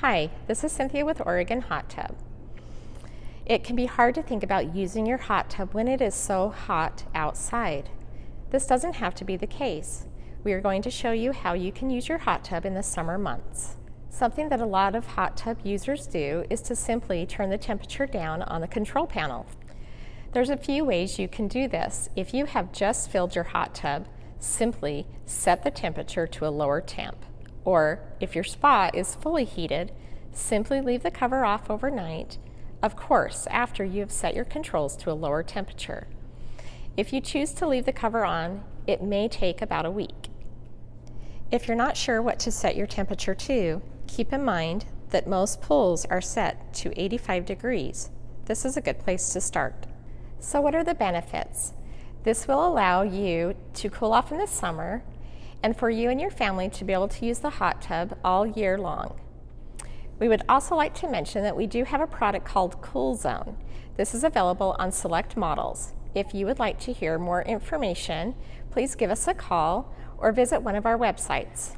Hi, this is Cynthia with Oregon Hot Tub. It can be hard to think about using your hot tub when it is so hot outside. This doesn't have to be the case. We are going to show you how you can use your hot tub in the summer months. Something that a lot of hot tub users do is to simply turn the temperature down on the control panel. There's a few ways you can do this. If you have just filled your hot tub, simply set the temperature to a lower temp. Or if your spa is fully heated, simply leave the cover off overnight, of course, after you have set your controls to a lower temperature. If you choose to leave the cover on, it may take about a week. If you're not sure what to set your temperature to, keep in mind that most pools are set to 85 degrees. This is a good place to start. So what are the benefits? This will allow you to cool off in the summer and for you and your family to be able to use the hot tub all year long. We would also like to mention that we do have a product called Cool Zone. This is available on select models. If you would like to hear more information, please give us a call or visit one of our websites.